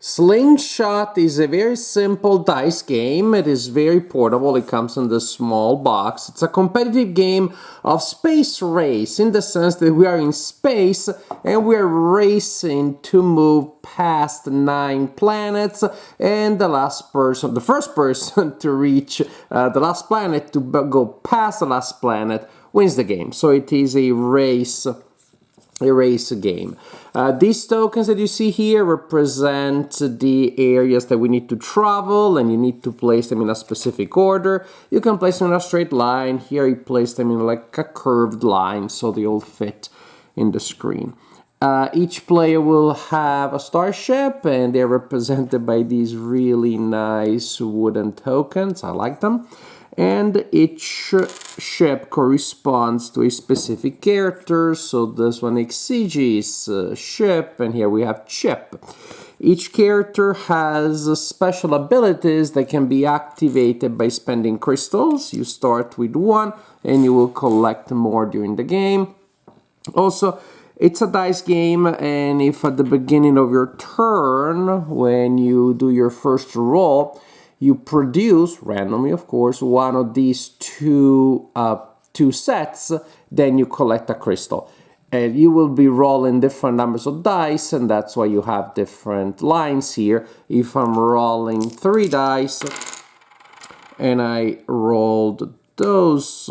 Slingshot is a very simple dice game. It is very portable. It comes in this small box. It's a competitive game of space race in the sense that we are in space and we are racing to move past 9 planets, and the first person to reach the last planet, to go past the last planet, wins the game. So it is a race game. These tokens that you see here represent the areas that we need to travel, and you need to place them in a specific order. You can place them in a straight line. Here you place them in like a curved line so they all fit in the screen. Each player will have a starship, and they're represented by these really nice wooden tokens. I like them. And each ship corresponds to a specific character. So this one is Sigi's ship, and here we have Chip. Each character has special abilities that can be activated by spending crystals. You start with 1, and you will collect more during the game. Also, it's a dice game, and if at the beginning of your turn, when you do your first roll, you produce, randomly of course, one of these two sets, then you collect a crystal. And you will be rolling different numbers of dice, and that's why you have different lines here. If I'm rolling 3 dice, and I rolled those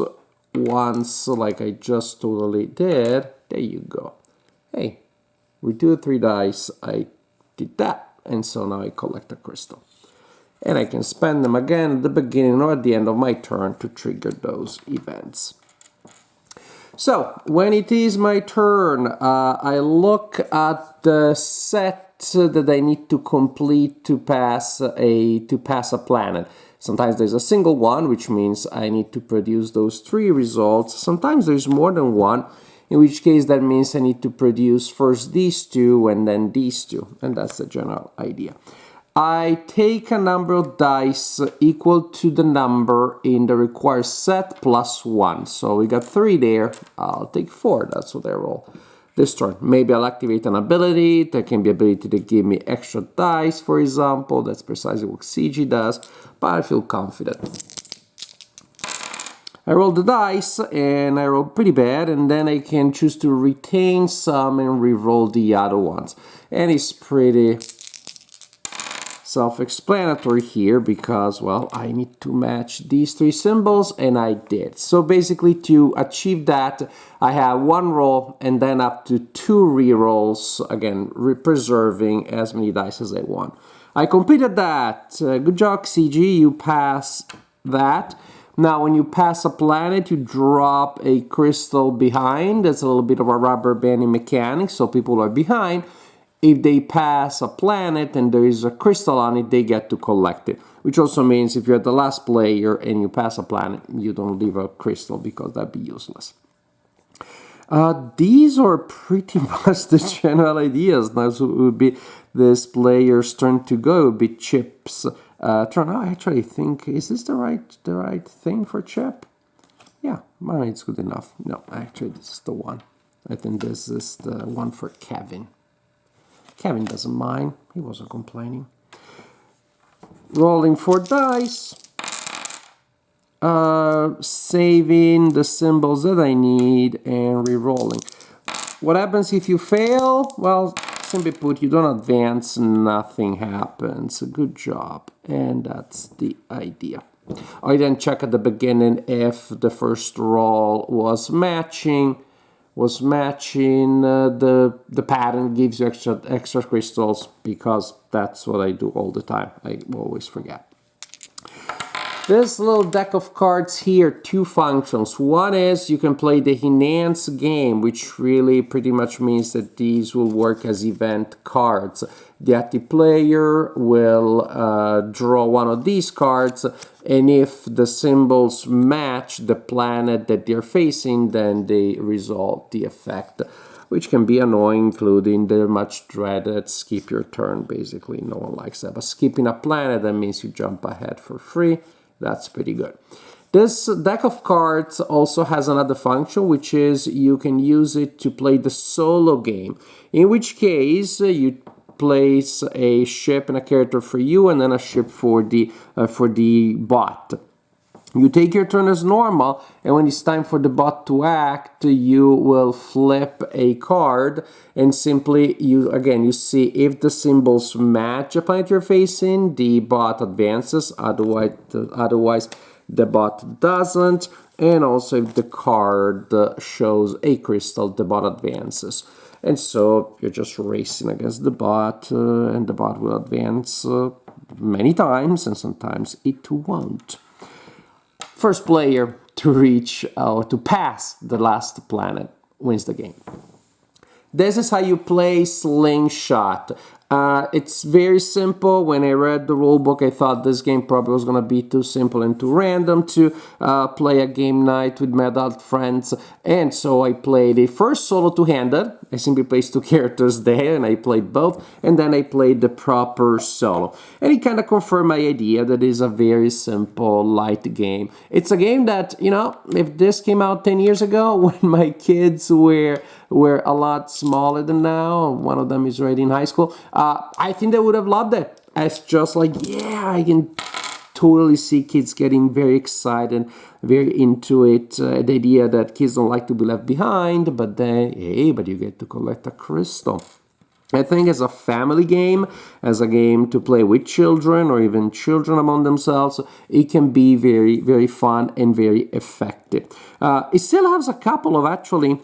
ones like I just totally did, there you go. Hey, we do 3 dice, I did that, and so now I collect a crystal. And I can spend them again at the beginning or at the end of my turn to trigger those events. So, when it is my turn, I look at the set that I need to complete to pass a planet. Sometimes there's a single one, which means I need to produce those 3 results. Sometimes there's more than one, in which case that means I need to produce first these 2 and then these 2. And that's the general idea. I take a number of dice equal to the number in the required set plus 1. So we got 3 there. I'll take 4. That's what I roll this turn. Maybe I'll activate an ability. There can be ability to give me extra dice, for example. That's precisely what CG does, but I feel confident. I roll the dice, and I roll pretty bad, and then I can choose to retain some and re-roll the other ones. And it's pretty self-explanatory here because, well, I need to match these 3 symbols, and I did. So basically, to achieve that, I have 1 roll and then up to 2 re-rolls, again, preserving as many dice as I want. I completed that. Good job, CG. You pass that. Now, when you pass a planet, you drop a crystal behind. That's a little bit of a rubber banding mechanic, so people are behind. If they pass a planet and there is a crystal on it, they get to collect it. Which also means if you're the last player and you pass a planet, you don't leave a crystal because that'd be useless. These are pretty much the general ideas. Now so it would be this player's turn to go. It would be Chip's turn. I actually think, is this the right thing for Chip? Yeah, well, it's good enough. No, actually this is the one. I think this is the one for Kevin. Kevin doesn't mind. He wasn't complaining. Rolling 4 dice. Saving the symbols that I need and re-rolling. What happens if you fail? Well, simply put, you don't advance, nothing happens. The job. And that's the idea. I then check at the beginning if the first roll was matching. The pattern gives you extra crystals, because that's what I do all the time. I always forget. This little deck of cards here, 2 functions. One is you can play the enhance game, which really pretty much means that these will work as event cards. The active player will draw one of these cards, and if the symbols match the planet that they're facing, then they resolve the effect, which can be annoying, including the much dreaded skip your turn. Basically, no one likes that. But skipping a planet, that means you jump ahead for free. That's pretty good. This deck of cards also has another function, which is you can use it to play the solo game, in which case you place a ship and a character for you, and then a ship for the bot. You take your turn as normal, and when it's time for the bot to act, you will flip a card, and simply you see if the symbols match a planet you're facing, the bot advances. Otherwise the bot doesn't. And also if the card shows a crystal, the bot advances. And so you're just racing against the bot, and the bot will advance many times, and sometimes it won't. First player to reach to pass the last planet wins the game. This is how you play Slingshot. It's very simple. When I read the rulebook, I thought this game probably was going to be too simple and too random to play a game night with my adult friends. And so I played a first solo two-handed. I simply placed two characters there, and I played both. And then I played the proper solo. And it kind of confirmed my idea that it is a very simple, light game. It's a game that, if this came out 10 years ago, when my kids were a lot smaller than now, one of them is already in high school, I think they would have loved it. It's just like, yeah, I can totally see kids getting very excited, very into it. The idea that kids don't like to be left behind, but you get to collect a crystal. I think as a family game, as a game to play with children or even children among themselves, it can be very, very fun and very effective. It still has a couple of actually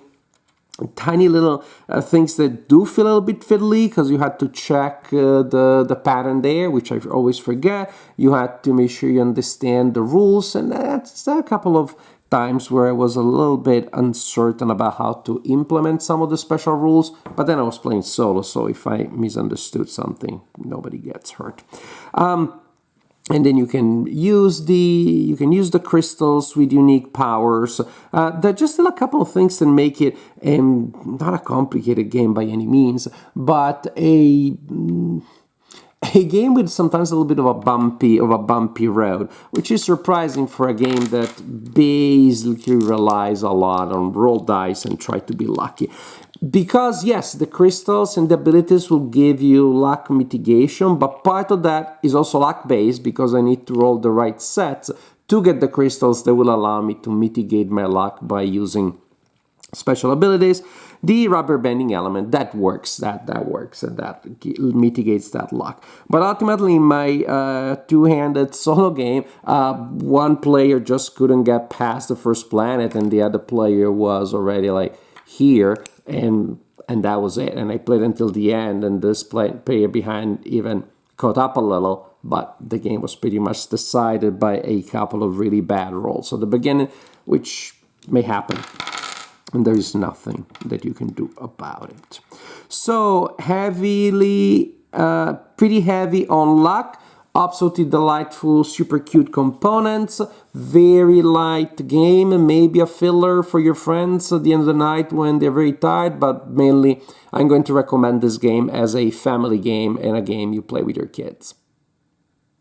tiny little things that do feel a little bit fiddly, because you had to check the pattern there, which I always forget. You had to make sure you understand the rules, and that's a couple of times where I was a little bit uncertain about how to implement some of the special rules, but then I was playing solo, so if I misunderstood something, nobody gets hurt. And then you can use the crystals with unique powers. There are just still a couple of things that make it not a complicated game by any means, but a game with sometimes a little bit of a bumpy road, which is surprising for a game that basically relies a lot on roll dice and try to be lucky. Because yes, the crystals and the abilities will give you luck mitigation, but part of that is also luck-based, because I need to roll the right sets to get the crystals that will allow me to mitigate my luck by using special abilities. The rubber banding element, that works, that works, and that mitigates that luck. But ultimately, in my two-handed solo game, one player just couldn't get past the first planet, and the other player was already like here, and that was it. And I played until the end, and this player behind even caught up a little, but the game was pretty much decided by a couple of really bad rolls at the beginning, which may happen, and there is nothing that you can do about it. So pretty heavy on luck. Absolutely delightful, super cute components, very light game, maybe a filler for your friends at the end of the night when they're very tired, but mainly I'm going to recommend this game as a family game and a game you play with your kids.